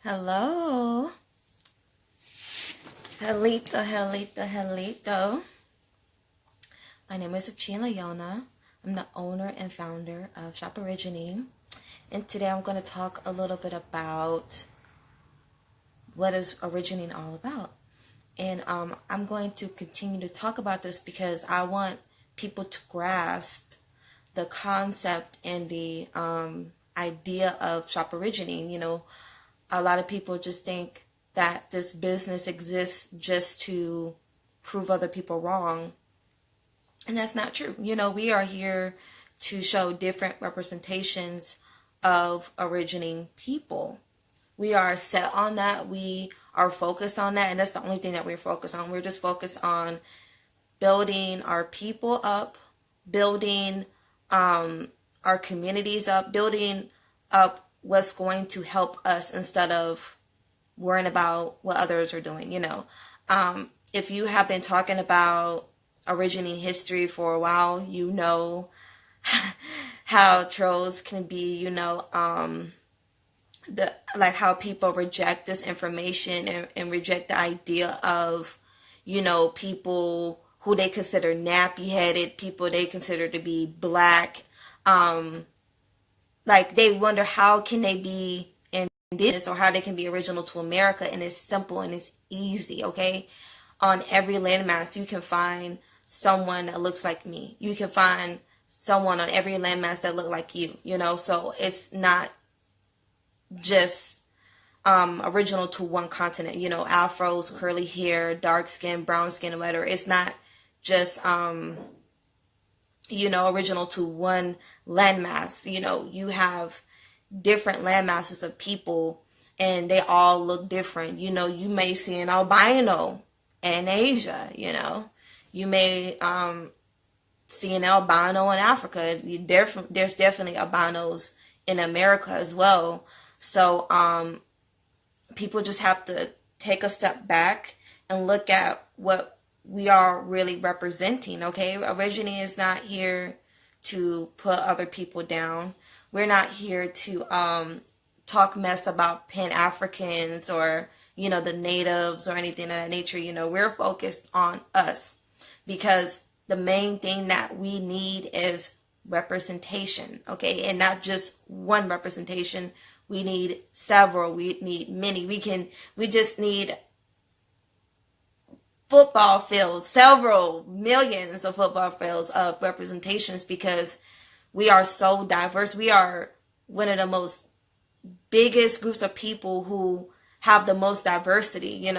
Hello. Helito. My name is Achina Yona. I'm the owner and founder of Shop Origine. And today I'm going to talk a little bit about what is Origine all about. And I'm going to continue to talk about this because I want people to grasp the concept and the idea of Shop Origine. A lot of people just think that this business exists just to prove other people wrong. And that's not true. We are here to show different representations of originating people. We are set on that. We are focused on that. And that's the only thing that we're focused on. We're just focused on building our people up, building our communities up, building up what's going to help us instead of worrying about what others are doing. If you have been talking about originating history for a while, you know how trolls can be, how people reject this information and reject the idea of, people who they consider nappy-headed, people they consider to be black. They wonder how can they be indigenous or how they can be original to America, and it's simple and it's easy, okay? On every landmass, you can find someone that looks like me. You can find someone on every landmass that look like you, so it's not just original to one continent, afros, curly hair, dark skin, brown skin, whatever. It's not just original to one landmass. You have different landmasses of people and they all look different. You may see an albino in Asia, you may see an albino in Africa. There's definitely albinos in America as well. So people just have to take a step back and look at what we are really representing, okay? Origine is not here to put other people down. We're not here to talk mess about Pan-Africans or, the natives or anything of that nature. We're focused on us because the main thing that we need is representation, okay? And not just one representation. We need several. We need many. We just need football fields, several millions of football fields of representations because we are so diverse. We are one of the most biggest groups of people who have the most diversity,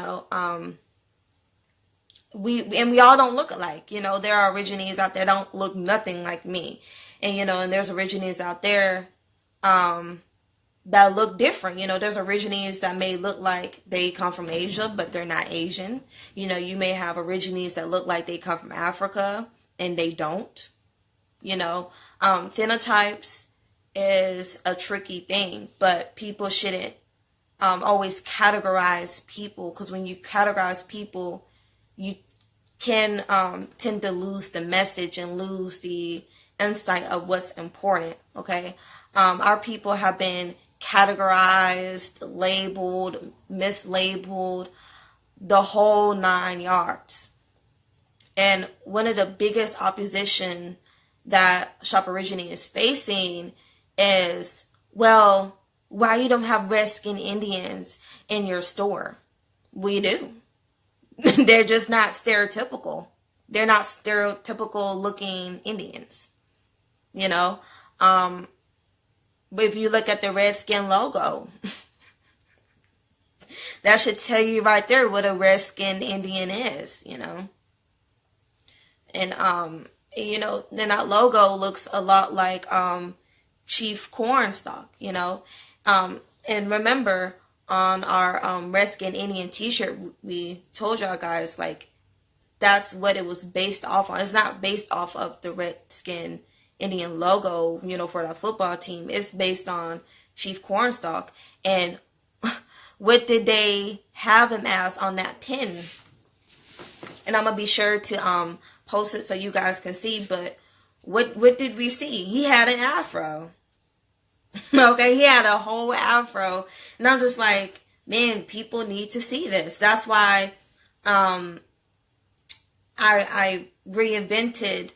we all don't look alike. There are originaries out there that don't look nothing like me. And there's originaries out there that look different. There's originaries that may look like they come from Asia, but they're not Asian. You may have originaries that look like they come from Africa and they don't. Phenotypes is a tricky thing, but people shouldn't always categorize people, because when you categorize people, you can tend to lose the message and lose the insight of what's important, okay? Our people have been categorized, labeled, mislabeled, the whole 9 yards. And one of the biggest opposition that Shop Origine is facing is, well, why you don't have red-skinned Indians in your store? We do. They're just not stereotypical. They're not stereotypical looking Indians. But if you look at the Redskin logo, that should tell you right there what a red-skinned Indian is, And, then that logo looks a lot like Chief Cornstalk, And remember, on our Redskin Indian t-shirt, we told y'all guys, that's what it was based off on. It's not based off of the Redskin Indian logo, for that football team. It's based on Chief Cornstalk. And what did they have him as on that pin? And I'm going to be sure to post it so you guys can see. But what did we see? He had an afro. Okay, he had a whole afro. And I'm just like, man, people need to see this. That's why I reinvented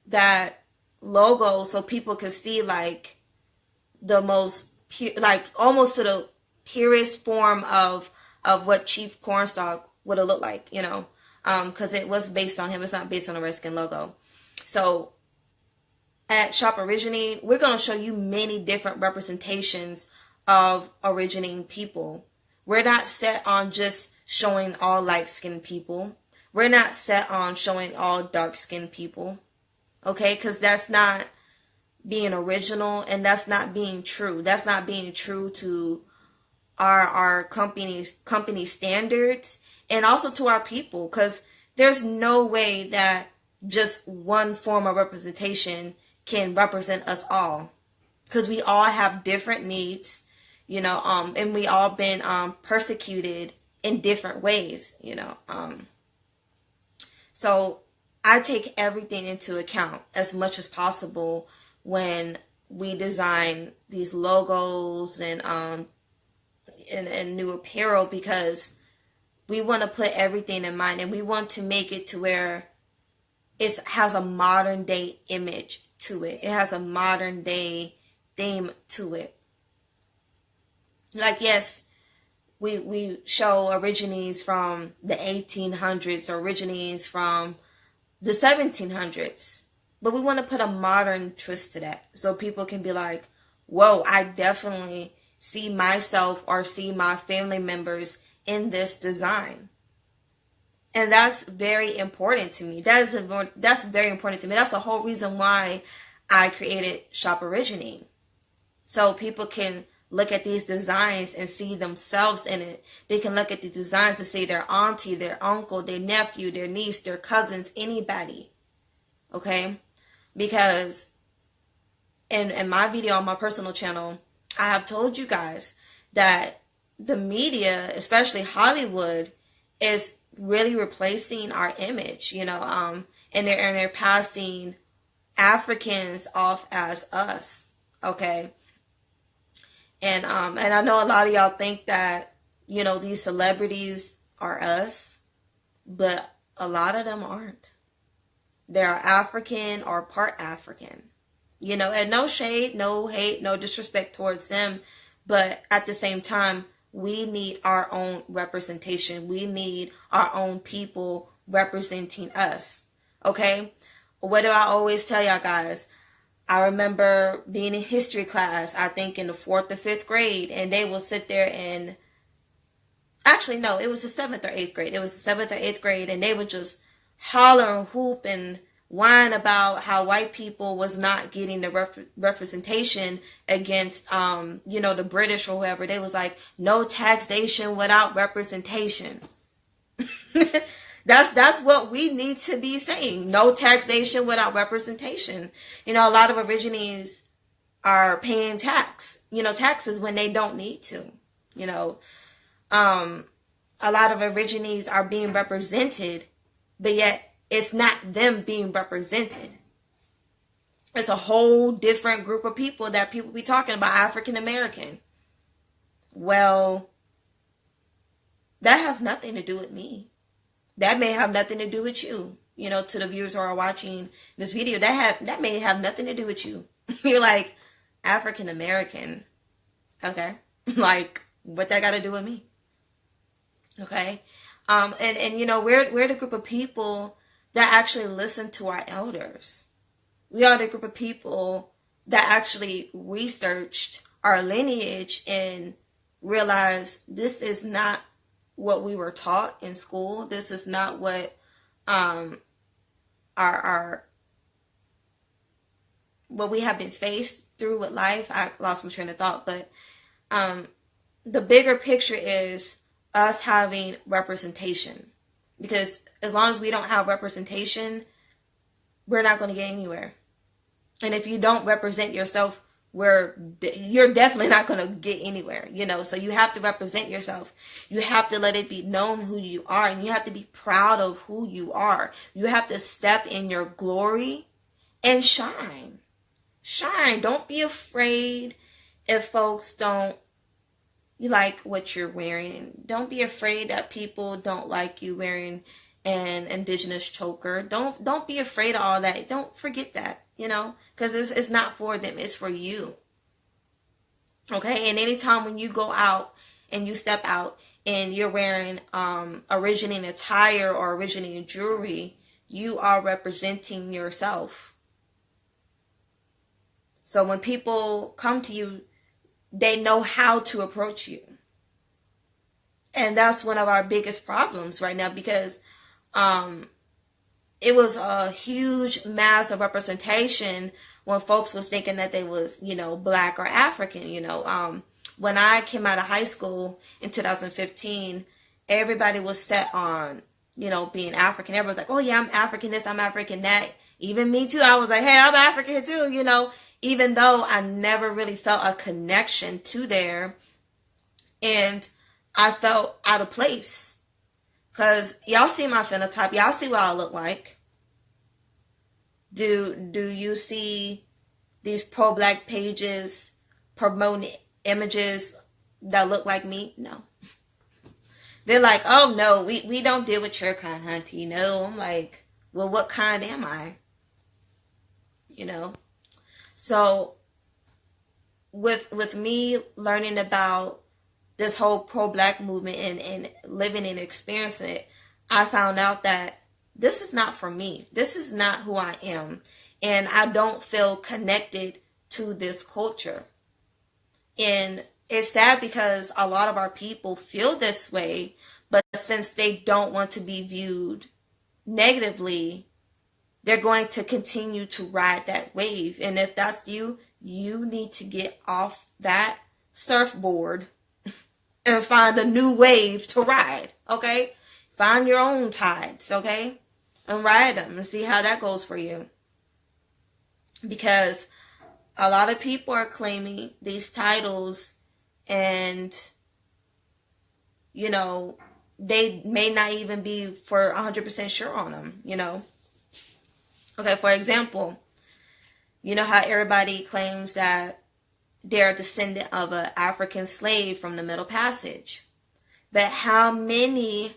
that logo so people could see like the most like almost to the purest form of what Chief Cornstalk would have looked like, because it was based on him. It's not based on a Redskin logo. So at Shop Origine, we're going to show you many different representations of originating people. We're not set on just showing all light-skinned people. We're not set on showing all dark-skinned people. Okay? Because that's not being original, and that's not being true. That's not being true to our company standards, and also to our people, because there's no way that just one form of representation can represent us all, because we all have different needs, and we all been persecuted in different ways, so I take everything into account as much as possible when we design these logos and new apparel, because we want to put everything in mind, and we want to make it to where it has a modern day image to it. It has a modern day theme to it. Like, yes, we show origines from the 1800s or origines from the 1700s, but we want to put a modern twist to that so people can be like, whoa, I definitely see myself or see my family members in this design. And that's very important to me. That's very important to me. That's the whole reason why I created Shop Origine. So people can look at these designs and see themselves in it. They can look at the designs and see their auntie, their uncle, their nephew, their niece, their cousins, anybody. Okay? Because in my video on my personal channel, I have told you guys that the media, especially Hollywood, is really replacing our image, and they're passing Africans off as us, okay? And I know a lot of y'all think that, these celebrities are us, but a lot of them aren't. They're African or part African, and no shade, no hate, no disrespect towards them, but at the same time, we need our own representation. We need our own people representing us. Okay? What do I always tell y'all guys? I remember being in history class, I think in the 4th or 5th grade, and they will sit there and, actually no, it was the 7th or 8th grade. It was the 7th or 8th grade, and they would just holler and whoop and whine about how white people was not getting the representation against, the British or whoever. They was like, no taxation without representation. That's what we need to be saying. No taxation without representation. A lot of origines are paying taxes when they don't need to. A lot of origines are being represented, but yet it's not them being represented. It's a whole different group of people that people be talking about, African American. Well, that has nothing to do with me. That may have nothing to do with you. To the viewers who are watching this video, that may have nothing to do with you. You're like, African American. Okay. Like, what that got to do with me? Okay. We're the group of people that actually listen to our elders. We are the group of people that actually researched our lineage and realized this is not what we were taught in school. This is not what what we have been faced through with life. I lost my train of thought, but the bigger picture is us having representation. Because as long as we don't have representation, we're not going to get anywhere. And if you don't represent yourself, you're definitely not going to get anywhere, so you have to represent yourself. You have to let it be known who you are, and you have to be proud of who you are. You have to step in your glory and shine. Don't be afraid if folks don't you like what you're wearing. Don't be afraid that people don't like you wearing an indigenous choker. Don't be afraid of all that. Don't forget that, because it's not for them. It's for you. Okay, and anytime when you go out and you step out and you're wearing originating attire or originating jewelry, you are representing yourself. So when people come to you, they know how to approach you. And that's one of our biggest problems right now, because it was a huge mass of representation when folks was thinking that they was, black or African. When I came out of high school in 2015, everybody was set on, being African. Everyone's like, oh yeah, I'm African this, I'm African that. Even me too. I was like, hey, I'm African too, even though I never really felt a connection to there. And I felt out of place. Because y'all see my phenotype. Y'all see what I look like. Do you see these pro-black pages promoting images that look like me? No. They're like, oh no, we don't deal with your kind, hunty. No. I'm like, well, what kind am I? So with me learning about this whole pro-black movement and living and experiencing it, I found out that this is not for me. This is not who I am. And I don't feel connected to this culture. And it's sad because a lot of our people feel this way, but since they don't want to be viewed negatively, they're going to continue to ride that wave. And if that's you, you need to get off that surfboard and find a new wave to ride, okay? Find your own tides, okay? And ride them and see how that goes for you. Because a lot of people are claiming these titles and, they may not even be for 100% sure on them, Okay, for example, how everybody claims that they're a descendant of an African slave from the Middle Passage. But how many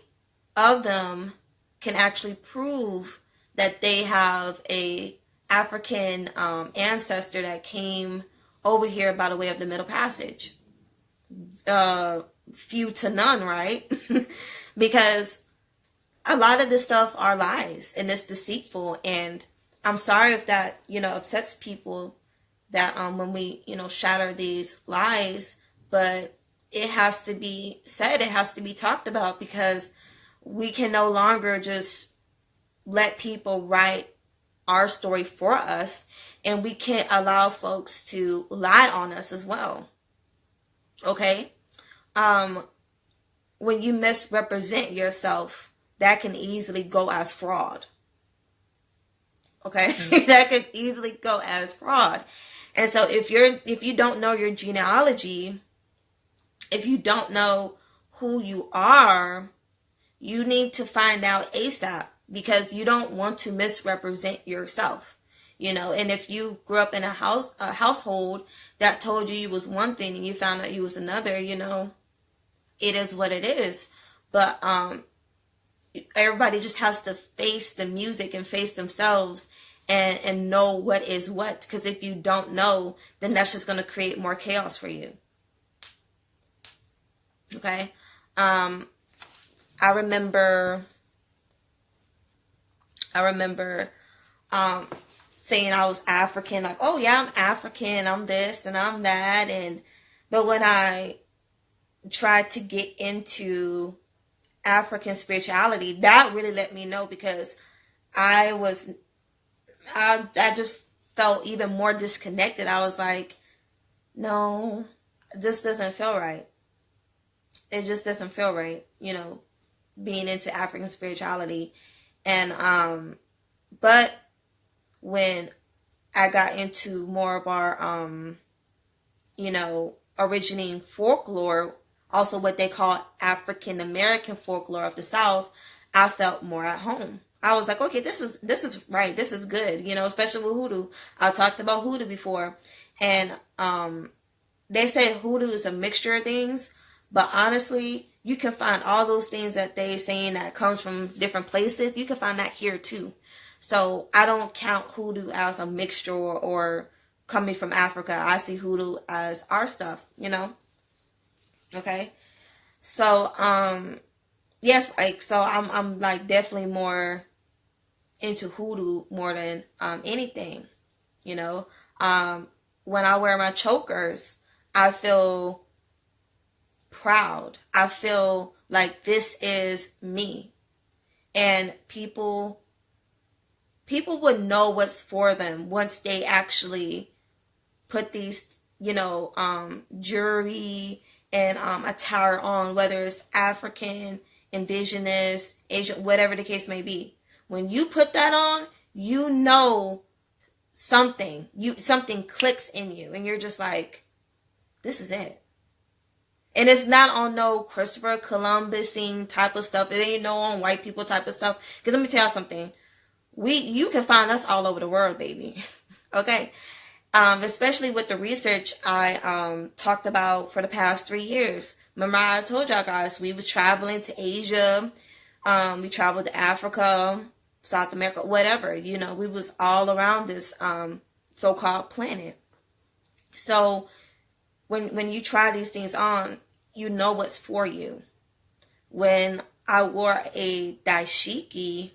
of them can actually prove that they have a African ancestor that came over here by the way of the Middle Passage? Few to none, right? Because a lot of this stuff are lies and it's deceitful. And I'm sorry if that, upsets people that when we, shatter these lies, but it has to be said, it has to be talked about, because we can no longer just let people write our story for us, and we can't allow folks to lie on us as well. Okay? When you misrepresent yourself, that can easily go as fraud. Okay? That could easily go as fraud. And so if you don't know your genealogy, if you don't know who you are, you need to find out ASAP, because you don't want to misrepresent yourself. And if you grew up in a household that told you was one thing and you found out you was another, it is what it is. But everybody just has to face the music and face themselves and know what is what. Because if you don't know, then that's just going to create more chaos for you. Okay? I remember saying I was African, like, oh yeah, I'm African, I'm this and I'm that. But when I tried to get into African spirituality, that really let me know, because I just felt even more disconnected. I was like, no, this doesn't feel right. It just doesn't feel right, being into African spirituality. And but when I got into more of our originating folklore, also what they call African American folklore of the South, I felt more at home. I was like, okay, this is right, this is good, especially with hoodoo. I talked about hoodoo before, and they say hoodoo is a mixture of things, But honestly, you can find all those things that they saying that comes from different places. You can find that here too. So I don't count hoodoo as a mixture or coming from Africa. I see hoodoo as our stuff, you know? Okay. So, yes, like, so I'm like definitely more into hoodoo more than anything, you know? When I wear my chokers, I feel proud. I feel like this is me. And people would know what's for them once they actually put these, jewelry and attire on, whether it's African, indigenous, Asian, whatever the case may be. When you put that on, you know something clicks in you, and you're just like, this is it. And it's not on no Christopher Columbusing type of stuff. It ain't no on white people type of stuff. Because let me tell you something. You can find us all over the world, baby. Okay? Especially with the research I talked about for the past 3 years. Remember I told y'all guys we was traveling to Asia. We traveled to Africa, South America, whatever. We was all around this so-called planet. So when you try these things on, you know what's for you. When I wore a dashiki,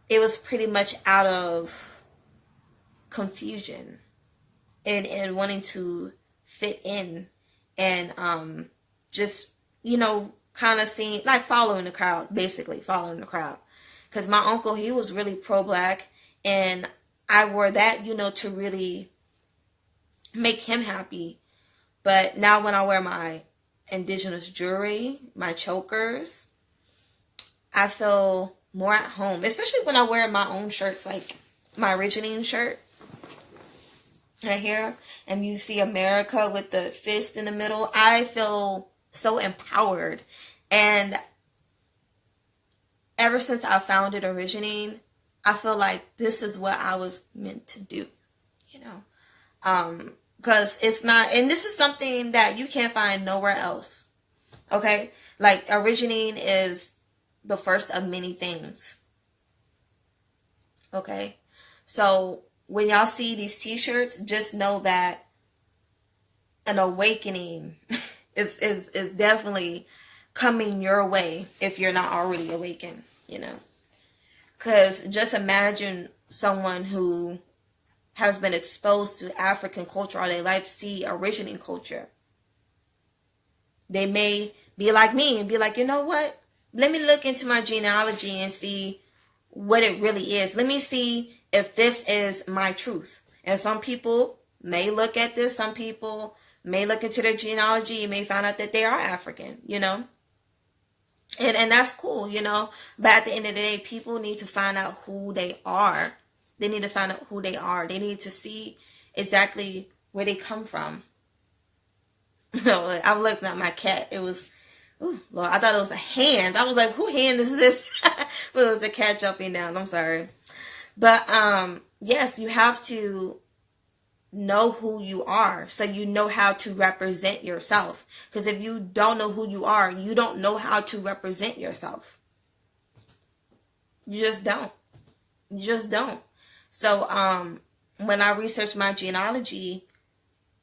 it was pretty much out of confusion and wanting to fit in and just, kind of seeing, like following the crowd, basically following the crowd. Because my uncle, he was really pro-black, and I wore that, to really make him happy. But now when I wear my indigenous jewelry, my chokers, I feel more at home, especially when I wear my own shirts, like my Origine shirt right here, and you see America with the fist in the middle. I feel so empowered. And ever since I founded Origine, I feel like this is what I was meant to do, because it's not, and this is something that you can't find nowhere else. Okay, like Origine is the first of many things. Okay, so when y'all see these t-shirts, just know that an awakening is definitely coming your way if you're not already awakened, because just imagine someone who has been exposed to African culture all their life see Origine culture. They may be like me and be like, you know what? Let me look into my genealogy and see what it really is. Let me see if this is my truth. And some people may look at this. Some people may look into their genealogy and may find out that they are African, And that's cool, But at the end of the day, people need to find out who they are. They need to find out who they are. They need to see exactly where they come from. I'm looking at my cat. It was, Lord, I thought it was a hand. I was like, who hand is this? But it was a cat jumping down. I'm sorry. But yes, you have to know who you are so you know how to represent yourself. Because if you don't know who you are, you don't know how to represent yourself. You just don't. You just don't. So when I researched my genealogy,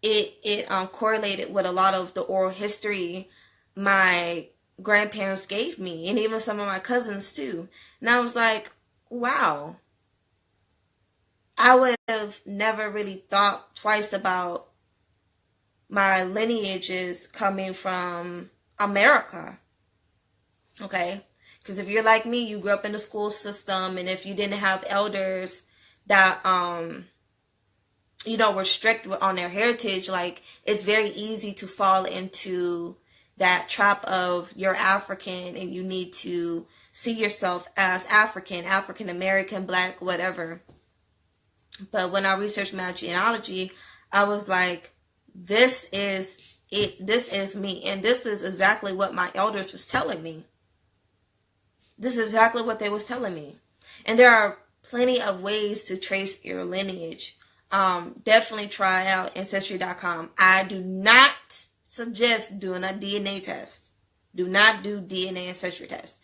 it correlated with a lot of the oral history my grandparents gave me, and even some of my cousins too. And I was like, wow. I would have never really thought twice about my lineages coming from America. Okay? Because if you're like me, you grew up in the school system, and if you didn't have elders that were strict on their heritage, like, it's very easy to fall into that trap of you're African and you need to see yourself as African American, Black, whatever. But when I researched my genealogy, I was like, this is it. This is me. And this is exactly what my elders was telling me. This is exactly what they was telling me. And there are plenty of ways to trace your lineage. Definitely try out Ancestry.com. I do not suggest doing a DNA test. Do not do DNA ancestry tests.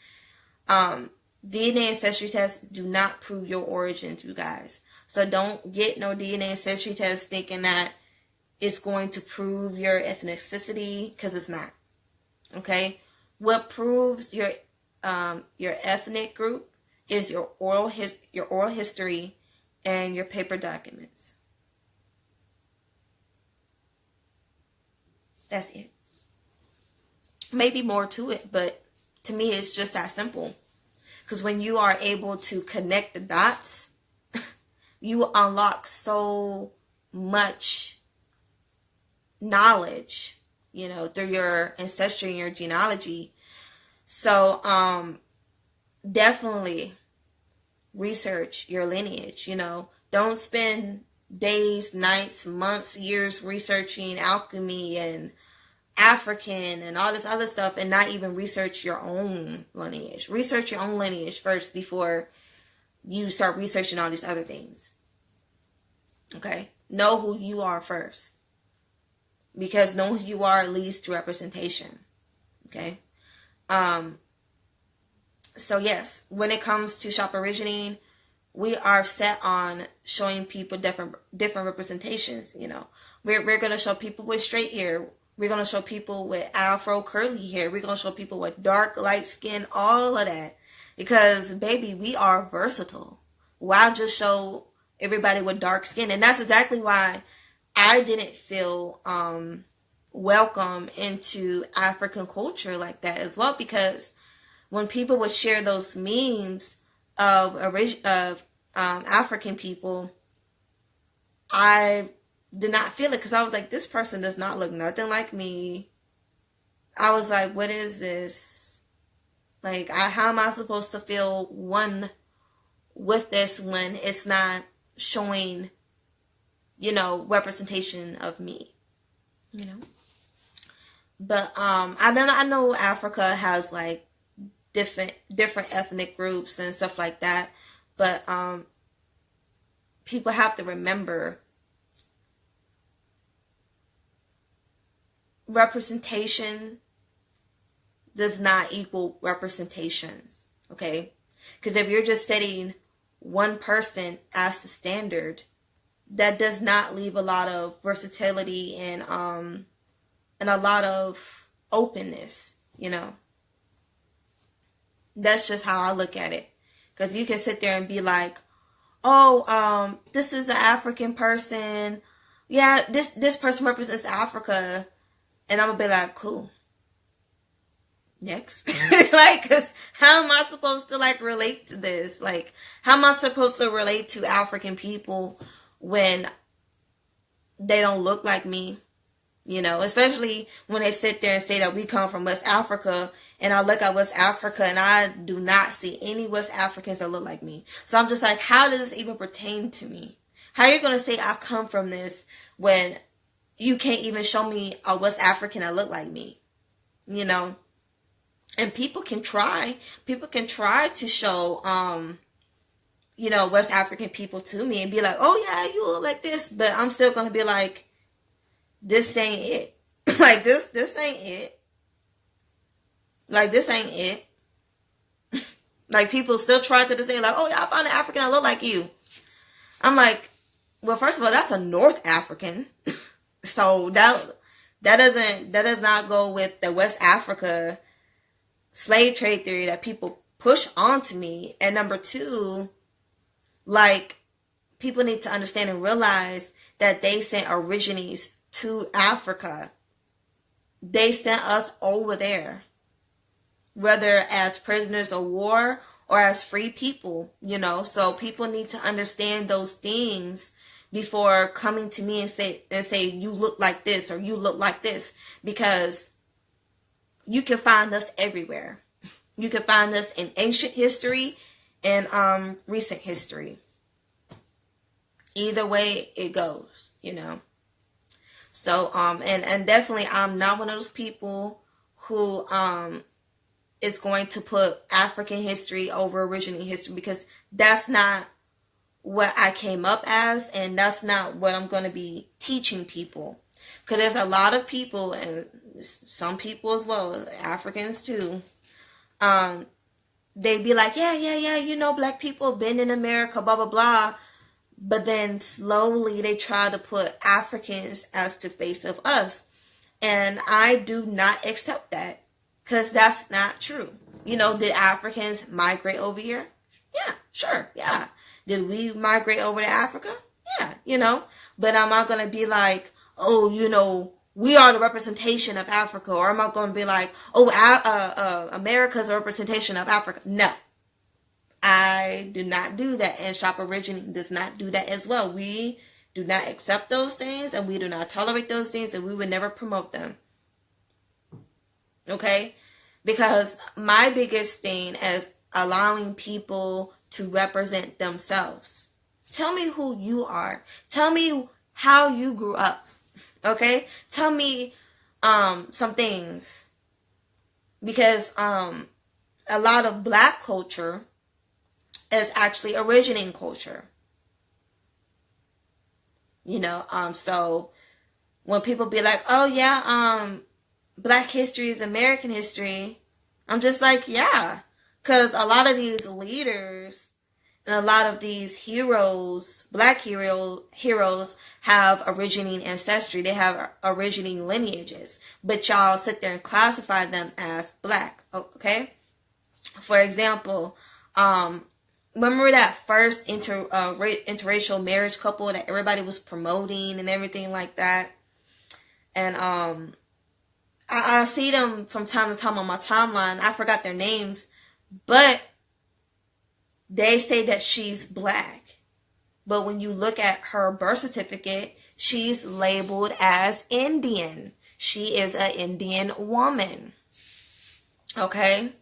DNA ancestry tests do not prove your origins, you guys. So don't get no DNA ancestry test thinking that it's going to prove your ethnicity, because it's not. Okay? What proves your ethnic group is your oral history and your paper documents. That's it. Maybe more to it, but to me it's just that simple. Because when you are able to connect the dots, you unlock so much knowledge, through your ancestry and your genealogy. So definitely research your lineage. Don't spend days, nights, months, years researching alchemy and African and all this other stuff and not even research your own lineage. Research your own lineage first before you start researching all these other things. Okay? Know who you are first. Because knowing who you are leads to representation. Okay? So yes, when it comes to Shop Origine, we are set on showing people different representations. We're going to show people with straight hair. We're going to show people with afro curly hair. We're going to show people with dark, light skin, all of that. Because, baby, we are versatile. Why just show everybody with dark skin? And that's exactly why I didn't feel welcome into African culture like that as well. Because when people would share those memes of African people, I did not feel it, because I was like, this person does not look nothing like me. I was like, what is this? Like, how am I supposed to feel one with this when it's not showing, representation of me, But I know Africa has like different ethnic groups and stuff like that, but people have to remember, representation does not equal representations, okay? Because if you're just setting one person as the standard, that does not leave a lot of versatility and a lot of openness, That's just how I look at it. Because you can sit there and be like, oh, this is an African person. Yeah, this person represents Africa. And I'm going to be like, cool. Next. Like, cause how am I supposed to like relate to this? Like, how am I supposed to relate to African people when they don't look like me? Especially when they sit there and say that we come from West Africa, and I look at West Africa and I do not see any West Africans that look like me. So I'm just like, how does this even pertain to me? How are you going to say I come from this when you can't even show me a West African that look like me? And people can try to show, West African people to me and be like, oh yeah, you look like this. But I'm still going to be like, this ain't it. Like, this ain't it. Like, this ain't it. Like, people still try to say, like, oh yeah, I found an African that look like you. I'm like, well, first of all, that's a North African. So that does not go with the West Africa slave trade theory that people push onto me. And number two, like, people need to understand and realize that they sent Origines to Africa. They sent us over there, whether as prisoners of war or as free people, So people need to understand those things before coming to me and say you look like this or you look like this, because you can find us everywhere. You can find us in ancient history and recent history. Either way it goes, So and definitely I'm not one of those people who is going to put African history over original history, because that's not what I came up as, and that's not what I'm going to be teaching people. Because there's a lot of people, and some people as well, Africans too, they be like, yeah, black people have been in America, blah, blah, blah. But then slowly they try to put Africans as the face of us. And I do not accept that, because that's not true. Did Africans migrate over here? Yeah, sure, yeah. Did we migrate over to Africa? Yeah. But am I going to be like, oh, we are the representation of Africa? Or am I going to be like, oh, America's a representation of Africa? No. I do not do that, and Shop Origine does not do that as well. We do not accept those things, and we do not tolerate those things, and we would never promote them. Okay? Because my biggest thing is allowing people to represent themselves. Tell me who you are. Tell me how you grew up. Okay? Tell me some things. Because a lot of black culture is actually originating culture. So when people be like, oh yeah, black history is American history, I'm just like, yeah. Because a lot of these leaders and a lot of these heroes, black heroes have originating ancestry. They have originating lineages. But y'all sit there and classify them as black. Okay? For example, remember that first interracial marriage couple that everybody was promoting and everything like that? And I see them from time to time on my timeline. I forgot their names, but they say that she's black. But when you look at her birth certificate, she's labeled as Indian. She is an Indian woman. Okay?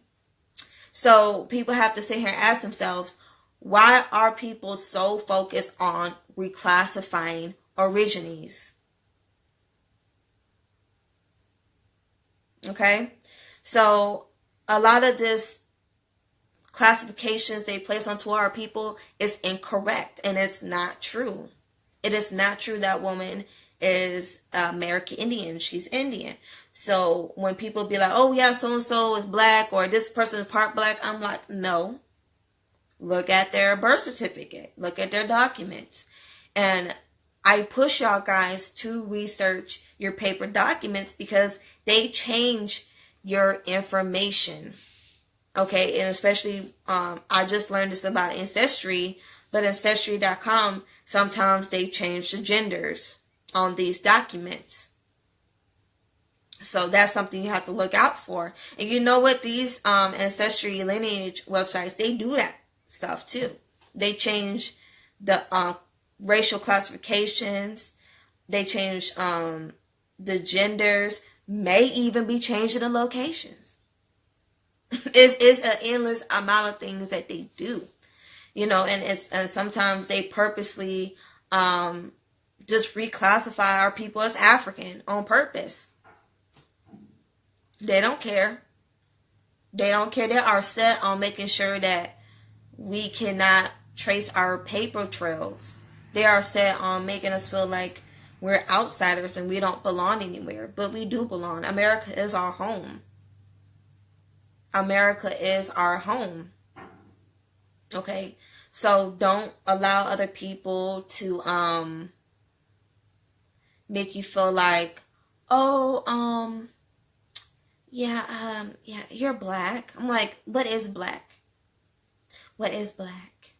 So people have to sit here and ask themselves, why are people so focused on reclassifying origines? Okay? So a lot of this classifications they place onto our people is incorrect, and it's not true. It is not true that woman is American Indian. She's Indian. So when people be like, oh yeah, so-and-so is black, or this person is part black, I'm like, no. Look at their birth certificate. Look at their documents. And I push y'all guys to research your paper documents, because they change your information. Okay, and especially, I just learned this about Ancestry, but Ancestry.com, sometimes they change the genders on these documents. So that's something you have to look out for. And you know what? These Ancestry lineage websites, they do that stuff too. They change the racial classifications. They change the genders. May even be changing the locations. It's an endless amount of things that they do. And sometimes they purposely just reclassify our people as African on purpose. They don't care. They don't care. They are set on making sure that we cannot trace our paper trails. They are set on making us feel like we're outsiders and we don't belong anywhere. But we do belong. America is our home. America is our home. Okay? So don't allow other people to make you feel like, oh, yeah, you're black. I'm like, what is black? What is black?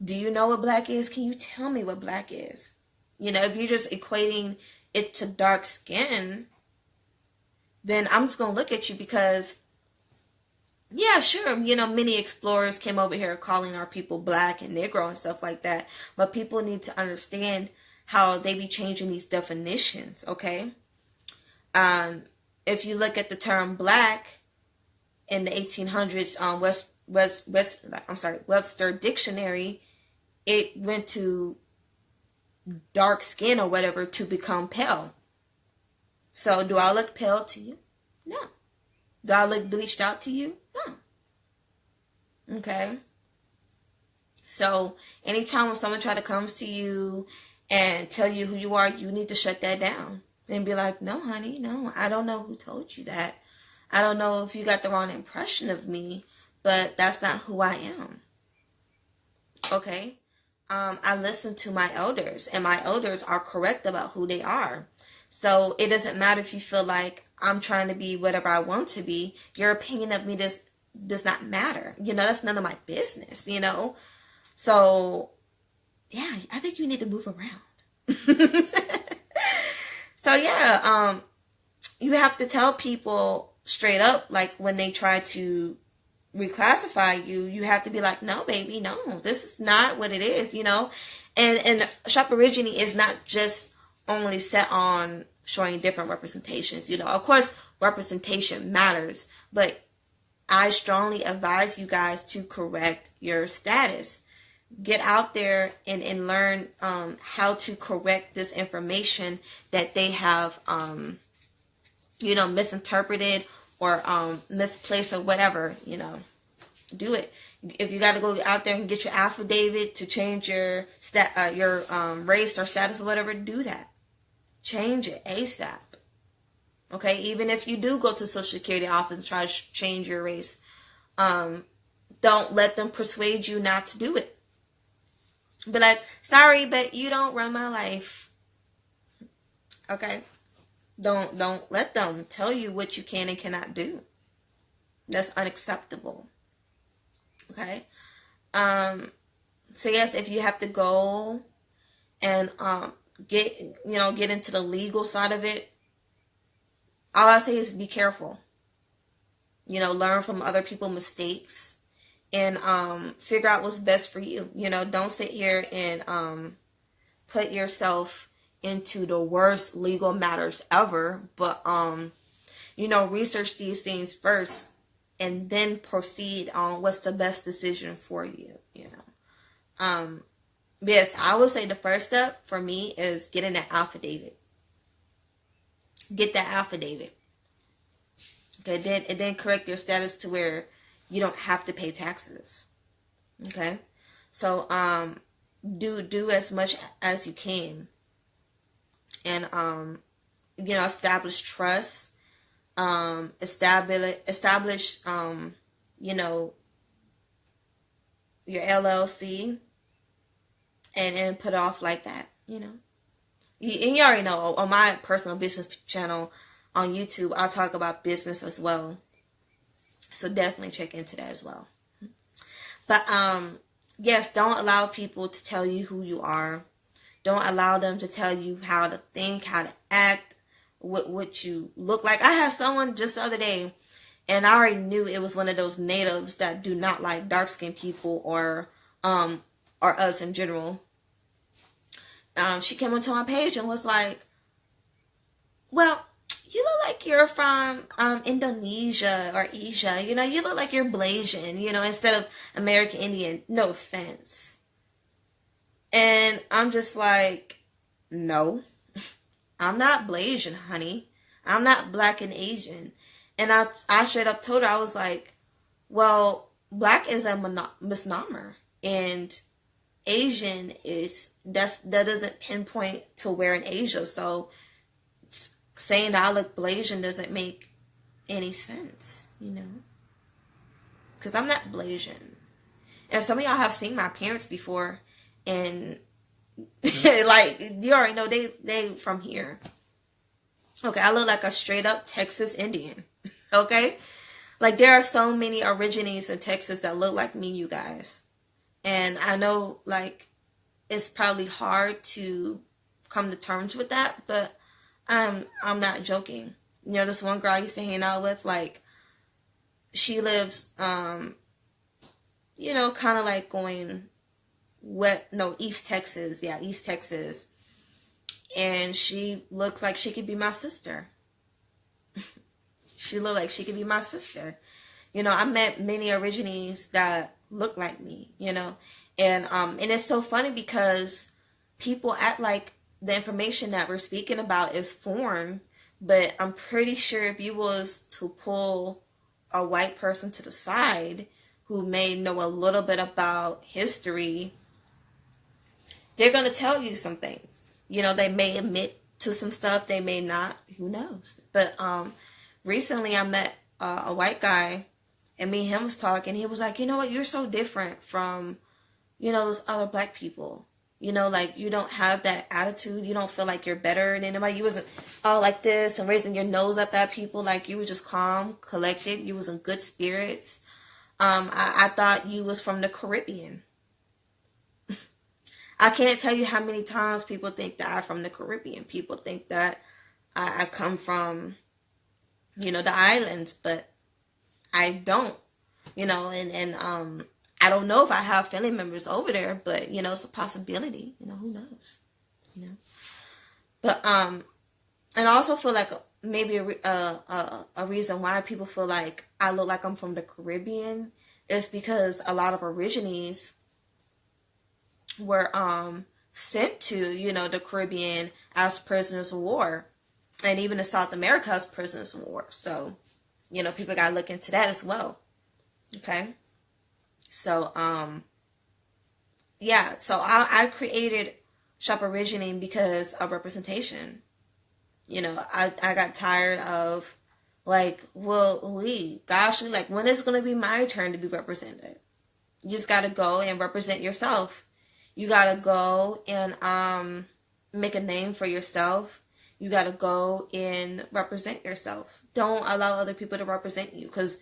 Do you know what black is? Can you tell me what black is? If you're just equating it to dark skin, then I'm just going to look at you, because, yeah, sure, many explorers came over here calling our people black and Negro and stuff like that. But people need to understand how they be changing these definitions, okay? If you look at the term black in the 1800s on Webster Dictionary, it went to dark skin or whatever to become pale. So do I look pale to you? No. Do I look bleached out to you? No. Okay. So anytime when someone try to comes to you and tell you who you are, you need to shut that down and be like, no, honey, no, I don't know who told you that. I don't know if you got the wrong impression of me, but that's not who I am. Okay? I listen to my elders, and my elders are correct about who they are. So it doesn't matter if you feel like I'm trying to be whatever I want to be. Your opinion of me does not matter. That's none of my business, So, yeah, I think you need to move around. So, yeah, you have to tell people straight up, like when they try to reclassify you, you have to be like, no, baby, no, this is not what it is, And Shop Origine is not just only set on showing different representations, Of course, representation matters, but I strongly advise you guys to correct your status. Get out there and learn how to correct this information that they have, misinterpreted or misplaced or whatever, do it. If you got to go out there and get your affidavit to change your race or status or whatever, do that. Change it ASAP. Okay, even if you do go to Social Security office and try to change your race, don't let them persuade you not to do it. Be like, sorry, but you don't run my life. Okay, don't let them tell you what you can and cannot do. That's unacceptable. Okay. So yes, if you have to go and get into the legal side of it, all I say is be careful. Learn from other people's mistakes and figure out what's best for you. Don't sit here and put yourself into the worst legal matters ever, but research these things first and then proceed on what's the best decision for you, Yes, I would say the first step for me is getting that affidavit. Get that affidavit. Okay, then correct your status to where you don't have to pay taxes. Okay? So do as much as you can. And establish trust. Establish your LLC and put it off like that, And you already know on my personal business channel on YouTube, I'll talk about business as well. So definitely check into that as well. But yes, don't allow people to tell you who you are. Don't allow them to tell you how to think, how to act, what you look like. I had someone just the other day, and I already knew it was one of those natives that do not like dark-skinned people or us in general. She came onto my page and was like, well, you look like you're from Indonesia or Asia. You look like you're Blasian, instead of American Indian. No offense. And I'm just like, no, I'm not Blasian, honey. I'm not black and Asian. And I straight up told her, I was like, well, black is a misnomer. And Asian that doesn't pinpoint to where in Asia. So saying that I look Blasian doesn't make any sense, Because I'm not Blasian. And some of y'all have seen my parents before. And like, you already know they from here. Okay, I look like a straight up Texas Indian. Okay? Like, there are so many Origines in Texas that look like me, you guys. And I know, like, it's probably hard to come to terms with that, but I'm not joking. This one girl I used to hang out with, like, she lives, kind of like going East Texas. Yeah, East Texas. And she looks like she could be my sister. She looked like she could be my sister. I met many Origines that look like me, and it's so funny because people act like the information that we're speaking about is foreign, but I'm pretty sure if you was to pull a white person to the side who may know a little bit about history, they're going to tell you some things. You know, they may admit to some stuff, they may not, who knows. But recently I met a white guy, and me and him was talking. He was like, you know what, you're so different from, you know, those other black people. You know, like, you don't have that attitude. You don't feel like you're better than anybody. You wasn't all like this and raising your nose up at people. Like, you were just calm, collected. You was in good spirits. I thought you was from the Caribbean. I can't tell you how many times people think that I'm from the Caribbean. People think that I come from, you know, the islands, but I don't, you know, and I don't know if I have family members over there, but, you know, it's a possibility, you know, who knows, you know, but, and I also feel like maybe a reason why people feel like I look like I'm from the Caribbean is because a lot of Origines were, sent to, you know, the Caribbean as prisoners of war, and even in South America as prisoners of war. So, you know, people got to look into that as well. Okay. So, yeah, so I created Shop Origine because of representation. You know, I got tired of, like, well, gosh, like, when is it going to be my turn to be represented? You just got to go and represent yourself. You got to go and make a name for yourself. You got to go and represent yourself. Don't allow other people to represent you, because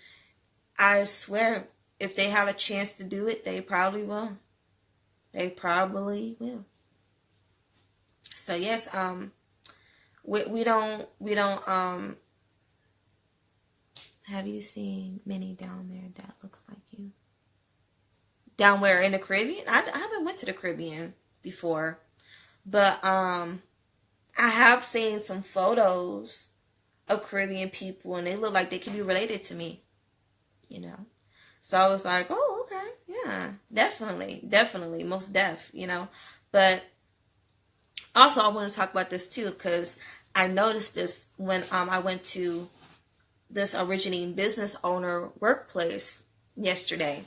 I swear, if they had a chance to do it, they probably will. They probably will. So yes, we don't have you seen many down there that looks like you? Down where, in the Caribbean? I haven't went to the Caribbean before, but I have seen some photos of Caribbean people, and they look like they could be related to me, you know. So I was like, oh, okay, yeah, definitely, most def, you know. But also, I want to talk about this too, because I noticed this when I went to this Origine business owner workplace yesterday.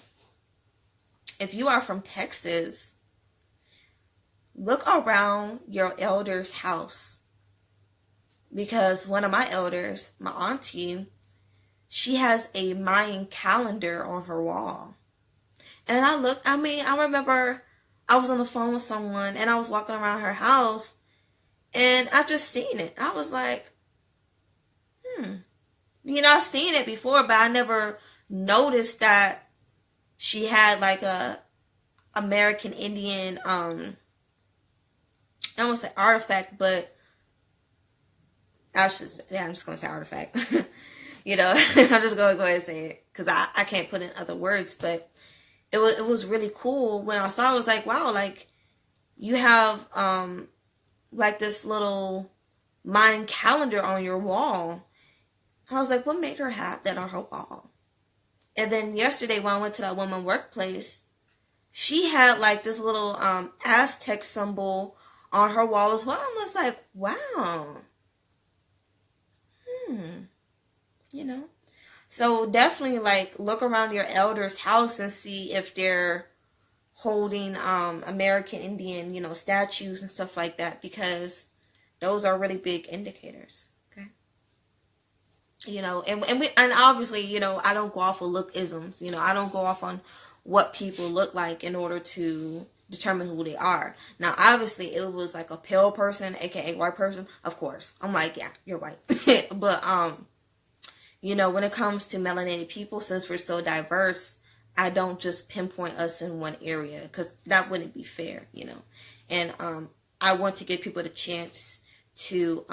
If you are from Texas, look around your elder's house, because one of my elders, my auntie, she has a Mayan calendar on her wall. And I remember I was on the phone with someone and I was walking around her house and I just seen it. I was like, you know, I've seen it before, but I never noticed that she had like a American Indian, I won't say artifact, but I'm just going to say artifact. You know, I'm just going to go ahead and say it, because I can't put in other words, but it was really cool. When I saw it, I was like, wow, like, you have, like, this little Mayan calendar on your wall. I was like, what made her have that on her wall? And then yesterday, when I went to that woman's workplace, she had, like, this little Aztec symbol on her wall as well. I was like, wow. You know, so definitely, like, look around your elder's house and see if they're holding American Indian, you know, statues and stuff like that, because those are really big indicators. Okay, you know, and obviously, you know, I don't go off of look-isms. You know, I don't go off on what people look like in order to determine who they are. Now, obviously, it was like a pale person, aka white person. Of course, I'm like, yeah, you're white. But you know, when it comes to melanated people, since we're so diverse, I don't just pinpoint us in one area, because that wouldn't be fair, you know. And I want to give people the chance to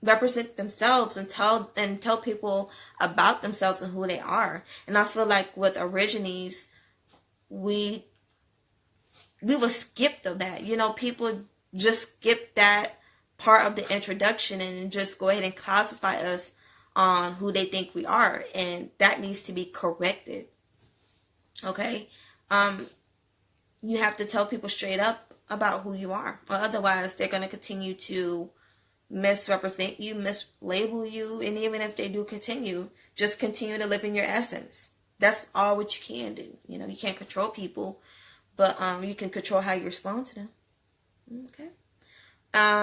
represent themselves and tell people about themselves and who they are. And I feel like with Origines, we will skip that. You know, people just skip that part of the introduction and just go ahead and classify us on who they think we are, and that needs to be corrected. Okay, you have to tell people straight up about who you are, or otherwise they're going to continue to misrepresent you, mislabel you, and even if they do continue, just continue to live in your essence. That's all what you can do. You know, you can't control people, but you can control how you respond to them. Okay.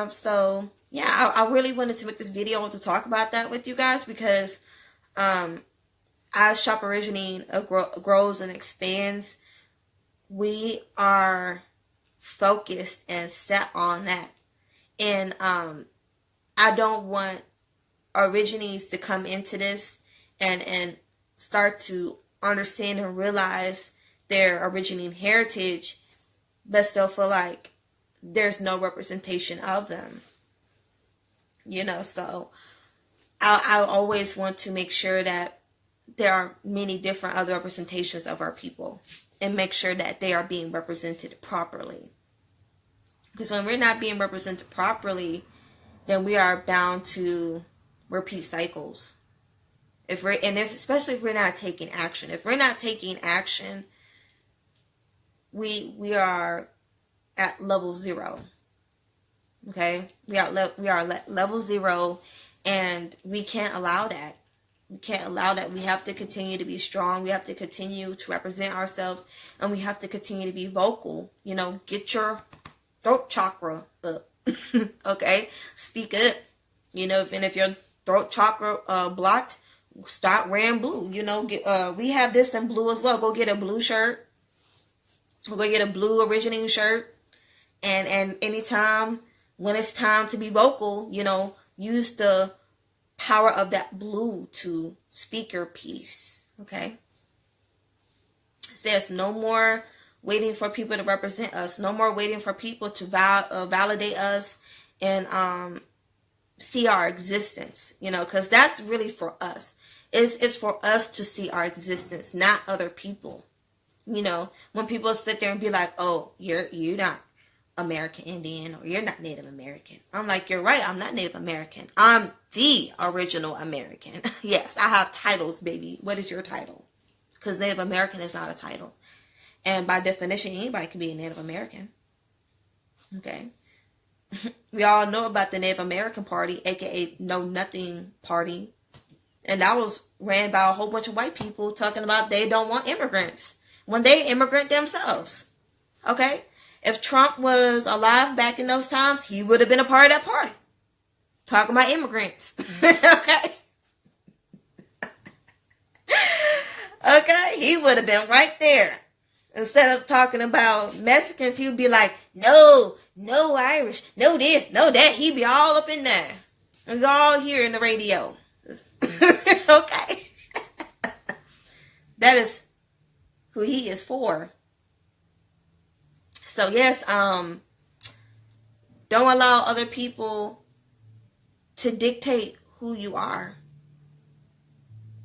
So yeah, I really wanted to make this video to talk about that with you guys, because as Shop Origine grows and expands, we are focused and set on that. And I don't want Origines to come into this and start to understand and realize their originating heritage, but still feel like there's no representation of them. You know, so I always want to make sure that there are many different other representations of our people, and make sure that they are being represented properly. Because when we're not being represented properly, then we are bound to repeat cycles. Especially if we're not taking action. If we're not taking action, we are at level 0. Okay? We are at level 0, and we can't allow that. We can't allow that. We have to continue to be strong. We have to continue to represent ourselves, and we have to continue to be vocal. You know, get your throat chakra up. Okay? Speak up. You know, and if your throat chakra blocked, start wearing blue. You know, we have this in blue as well. Go get a blue shirt. Go get a blue originating shirt. And anytime when it's time to be vocal, you know, use the power of that blue to speak your piece. Okay? There's no more waiting for people to represent us. No more waiting for people to validate us and see our existence. You know, because that's really for us. It's for us to see our existence, not other people. You know, when people sit there and be like, "Oh, you're not American Indian, or you're not Native American." I'm like, you're right, I'm not Native American. I'm the original American. Yes, I have titles, baby. What is your title? Because Native American is not a title. And by definition, anybody can be a Native American. Okay. We all know about the Native American Party, aka Know Nothing Party. And that was ran by a whole bunch of white people talking about they don't want immigrants when they immigrant themselves. Okay? If Trump was alive back in those times, he would have been a part of that party. Talking about immigrants. Okay? Okay? He would have been right there. Instead of talking about Mexicans, he would be like, no Irish, no this, no that. He'd be all up in there. And you're all hearing the radio. Okay? That is who he is for. So yes, don't allow other people to dictate who you are.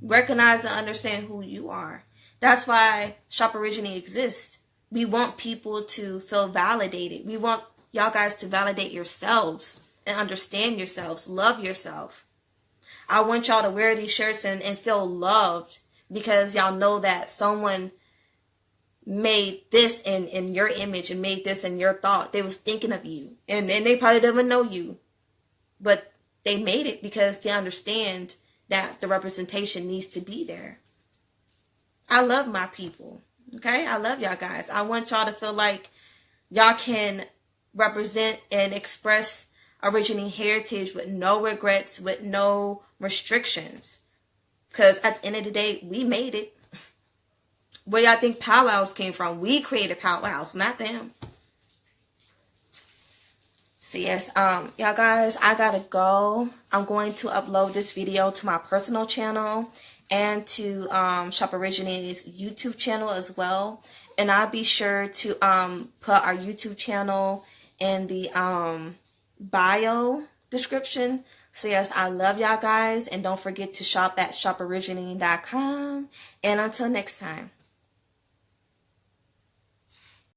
Recognize and understand who you are. That's why Shop Origine exists. We want people to feel validated. We want y'all guys to validate yourselves and understand yourselves, love yourself. I want y'all to wear these shirts and feel loved, because y'all know that someone made this in your image and made this in your thought. They was thinking of you, and they probably didn't know you, but they made it because they understand that the representation needs to be there. I love my people. Okay? I love y'all guys. I want y'all to feel like y'all can represent and express originating heritage with no regrets, with no restrictions. Because at the end of the day, we made it. Where y'all think powwows came from? We created powwows, not them. So yes, y'all guys, I gotta go. I'm going to upload this video to my personal channel and to Shop Origine's YouTube channel as well. And I'll be sure to put our YouTube channel in the bio description. So yes, I love y'all guys, and don't forget to shop at shoporigine.com. And until next time.